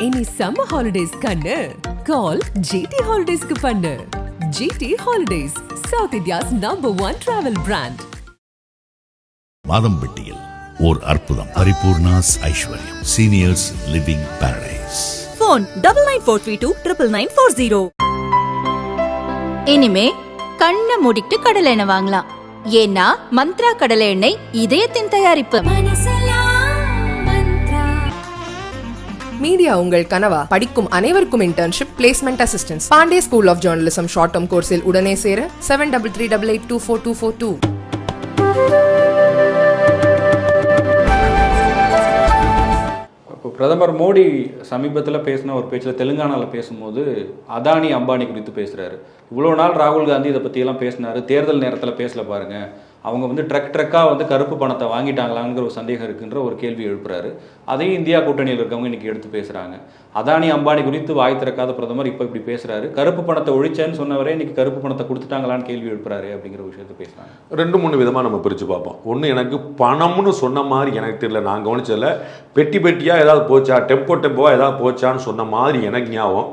இனி summer holidays கண்ணு கால் GT ஹாலிடேஸ்க்கு பண்ணு. GT Holidays, South India's #1 travel brand. மாதம்பட்டியில் ஓர் அற்புதம். பரிபூர்ணாஸ் ஐஸ்வர்யம் சீனியர்ஸ் லிவிங் பாரடைஸ். போன் 9943299940. இனிமே கண்ணை மூடிட்டு கடலை எண்ணெய் வாங்கலாம். ஏன்னா மந்த்ரா கடலை எண்ணெய் இதயத்தின் தயாரிப்பு. மீடியா உங்கள் கனவா? படிக்கும் அனைவருக்கும் internship, placement assistance. Pandey school of journalism short term கோர்ஸில் உடனே சேர 7338824242. இப்போ பிரதமர் மோடி சமீபத்தில் பேசின ஒரு பேச்சில் தெலுங்கானாவில் பேசும்போது அதானி அம்பானி குறித்து பேசுகிறாரு. இவ்வளோ நாள் ராகுல் காந்தி இதை பற்றியெல்லாம் பேசினார், தேர்தல் நேரத்தில் பேசல பாருங்கள். அவங்க வந்து ட்ரக்காக கருப்பு பணத்தை வாங்கிட்டாங்களாங்கிற ஒரு சந்தேகம் இருக்குன்ற ஒரு கேள்வி எழுப்புறாரு. அதையும் இந்தியா கூட்டணியில் இருக்கவங்க இன்றைக்கி எடுத்து பேசுகிறாங்க. அதானி அம்பானி குறித்து வாய் திறக்காத பிரதமர் இப்போ இப்படி பேசுகிறாரு. கருப்பு பணத்தை ஒழிச்சேன்னு சொன்னவரே இன்றைக்கி கருப்பு பணத்தை கொடுத்துட்டாங்களான்னு கேள்வி எழுப்புறாரு அப்படிங்கிற விஷயத்தை பேசுகிறாங்க. 2-3 விதமாக நம்ம பிரித்து பார்ப்போம். ஒன்று, எனக்கு பணம்னு சொன்ன மாதிரி எனக்கு தெரியல, நான் கவனிச்சதில்ல. பெட்டியாக ஏதாவது போச்சா, டெம்போவாக ஏதாவது போச்சான்னு சொன்ன மாதிரி எனக்கு ஞாபகம்.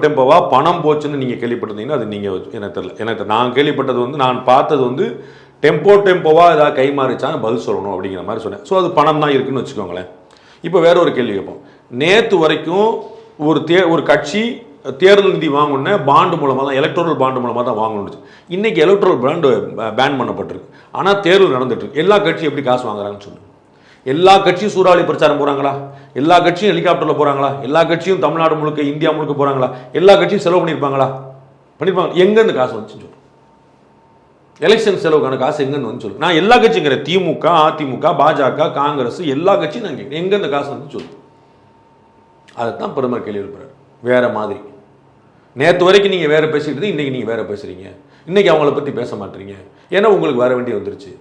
டெம்போவாக பணம் போச்சுன்னு நீங்கள் கேள்விப்பட்டிருந்தீங்கன்னா அது நீங்கள் எனக்கு தெரியல. எனக்கு நான் கேள்விப்பட்டது நான் பார்த்தது டெம்போவாக ஏதாவது கை மாறிச்சான்னு பதில் சொல்லணும் அப்படிங்கிற மாதிரி சொன்னேன். ஸோ அது பணம் தான் இருக்குன்னு வச்சுக்கோங்களேன். இப்போ வேற ஒரு கேள்வி கேட்போம். நேற்று வரைக்கும் ஒரு கட்சி தேர்தல் நிதி வாங்கணுன்னா பாண்டு மூலமாக தான், எலக்ட்ரல் பாண்டு மூலமாக தான் வாங்கணுச்சு. இன்றைக்கி எலக்ட்ரல் பாண்டு பேன் பண்ணப்பட்டிருக்கு. ஆனால் தேர்தல் நடந்துட்டுருக்கு. எல்லா கட்சியும் எப்படி காசு வாங்குறாங்கன்னு சொல்லுங்கள். எல்லா கட்சியும் சூறாவளி பிரச்சாரம் போகிறாங்களா? எல்லா கட்சியும் ஹெலிகாப்டரில் போகிறாங்களா? எல்லா கட்சியும் தமிழ்நாடு முழுக்க, இந்தியா முழுக்க போகிறாங்களா? எல்லா கட்சியும் செலவு பண்ணியிருப்பாங்களா? எங்கேருந்து காசு வந்துச்சுன்னு சொல்லு. எலெக்ஷன் செலவுக்கான காசு எங்கன்னு வந்து சொல்லு. நான் எல்லா கட்சிங்கிறேன், திமுக, அதிமுக, பாஜக, காங்கிரஸ், எல்லா கட்சியும் நான் கேட்குறேன், எங்கே இந்த காசு வந்து சொல்லு. அதைத்தான் பிரதமர் கேள்வி எழுப்புறாரு. வேற மாதிரி நேற்று வரைக்கும் நீங்கள் வேற பேசிக்கிட்டு இன்றைக்கி நீங்கள் வேற பேசுகிறீங்க. இன்றைக்கி அவங்கள பற்றி பேச மாட்டீங்க. ஏன்னா உங்களுக்கு வர வேண்டிய வந்துருச்சு.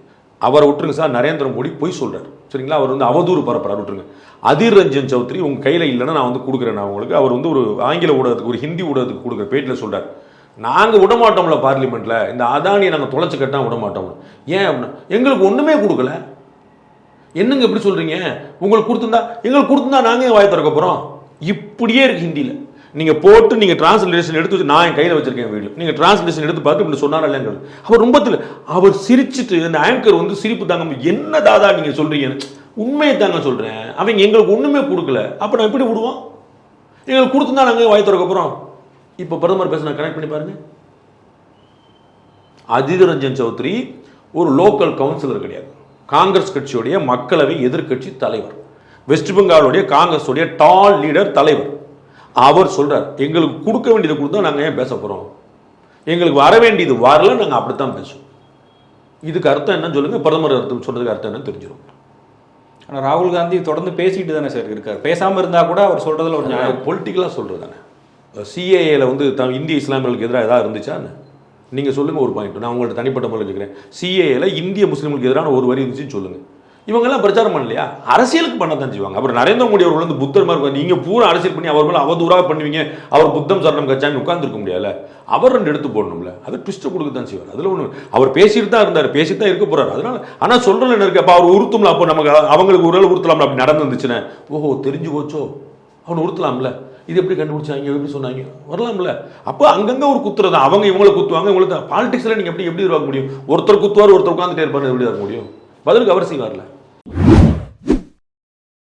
அவரை விட்டுருங்க சார். நரேந்திர மோடி பொய் சொல்கிறார், சரிங்களா? அவர் அவதூறு பரப்புறாரு, விட்டுருங்க. அதிர் ரஞ்சன் சௌத்ரி உங்கள் கையில் இல்லைன்னா நான் கொடுக்குறேன் நான் உங்களுக்கு. அவர் ஒரு ஆங்கில ஊடகத்துக்கு, ஒரு ஹிந்தி ஊடகத்துக்கு கொடுக்குற பேட்டில் சொல்கிறார், நாங்கள் விடமாட்டோம்ல பார்லிமெண்ட்டில், இந்த அதானியை நாங்கள் தொலைச்சி கட்டால் விடமாட்டோம். ஏன் அப்படின்னா எங்களுக்கு ஒன்றுமே கொடுக்கல. என்னங்க எப்படி சொல்கிறீங்க? உங்களுக்கு கொடுத்துருந்தா நாங்கள் வாய் திறக்க போகிறோம். இப்படியே இருக்குது ஹிந்தியில். நீங்கள் போட்டு நீங்கள் டிரான்ஸ்லேஷன் எடுத்து வச்சு, நான் என் கையில் வச்சுருக்கேன் வீடியோ, நீங்கள் டிரான்ஸ்லேஷன் எடுத்து பார்த்து இப்படி சொன்னார் இல்லைங்கிறது. அவர் ரொம்ப அவர் சிரிச்சுட்டு, அந்த ஆங்கர் சிரிப்பு தாங்க, என்ன தாதா நீங்கள் சொல்கிறீங்க, உண்மையை தாங்க சொல்கிறேன், அவங்க எங்களுக்கு ஒன்றுமே கொடுக்கல, அப்போ நான் எப்படி விடுவோம்? எங்களுக்கு கொடுத்துருந்தா நாங்கள் வாய் திறக்க போகிறோம். இப்போ பிரதமர் பேச கனெக்ட் பண்ணி பாருங்க. அதிர் ரஞ்சன் சௌத்ரி ஒரு லோக்கல் கவுன்சிலர் கிடையாது, காங்கிரஸ் கட்சியுடைய மக்களவை எதிர்கட்சி தலைவர், வெஸ்ட் பெங்காலுடைய காங்கிரஸுடைய டால் லீடர் தலைவர். அவர் சொல்றார், எங்களுக்கு கொடுக்க வேண்டியதை கொடுத்தா நாங்கள் ஏன் பேச போறோம், எங்களுக்கு வர வேண்டியது வரல, நாங்கள் அப்படித்தான் பேசுவோம். இதுக்கு அர்த்தம் என்னன்னு சொல்லுங்க. பிரதமர் அர்த்தம் சொல்றதுக்கு அர்த்தம் என்னன்னு தெரிஞ்சிடும். ஆனால் ராகுல் காந்தி தொடர்ந்து பேசிட்டு தானே சார் இருக்கார். பேசாமல் இருந்தால் கூட அவர் சொல்றதுல ஒரு நியாயம். பொலிட்டிக்கலாக சொல்றது தானே. சிஏஏல இந்திய இஸ்லாமியர்களுக்கு எதிராக ஏதாவது இருந்துச்சா? நீங்கள் சொல்லுங்கள் ஒரு பாயிண்ட். நான் உங்கள்ட்ட தனிப்பட்ட முறையில் இருக்கிறேன். சிஏஏல இந்திய முஸ்லீம்களுக்கு எதிரான ஒரு வரி இருந்துச்சுன்னு சொல்லுங்கள். இவங்கெல்லாம் பிரச்சாரம் பண்ணலையா? அரசியலுக்கு பண்ணத்தான் செய்வாங்க. அப்புறம் நரேந்திர மோடி அவர்கள் புத்தர் மாதிரி நீங்கள் பூரா அரசியல் பண்ணி அவர்கள் அவதூறாக பண்ணுவீங்க, அவர் புத்தம் சரணம் கட்சாமி உட்கார்ந்துருக்க முடியல. அவர் 2 எடுத்து போடணும்ல, அதை ட்விஸ்ட்டை கொடுக்க தான் செய்வார். அதில் ஒன்று, அவர் பேசிட்டு தான் இருந்தார், பேசிட்டு தான் இருக்க போறாரு. அதனால ஆனால் சொல்கிறேன் என்ன இருக்கு, அப்போ அவர் உறுத்தும்ல, அப்போ நமக்கு அவங்களுக்கு ஒரு உறுத்தலாம்ல. அப்படி நடந்துச்சுன்னா ஓஹோ தெரிஞ்சு போச்சோ, அவனை உறுத்தலாம்ல, இது எப்படி கண்டுபிடிச்சாங்க, எப்படி சொன்னாங்க, வரலாம்ல. அப்போ அங்கங்கே ஒரு குத்துறது, அவங்க இவங்களை குத்துவாங்க, இவங்களுக்கு பாலிடிக்ஸில் நீங்கள் எப்படி இருக்க முடியும்? ஒருத்தர் குத்துவார், ஒருத்தர் உட்காந்துட்டே இருப்பாரு, எப்படி இருக்க முடியும்? பதிலுக்கு அவர் செய்வார்ல.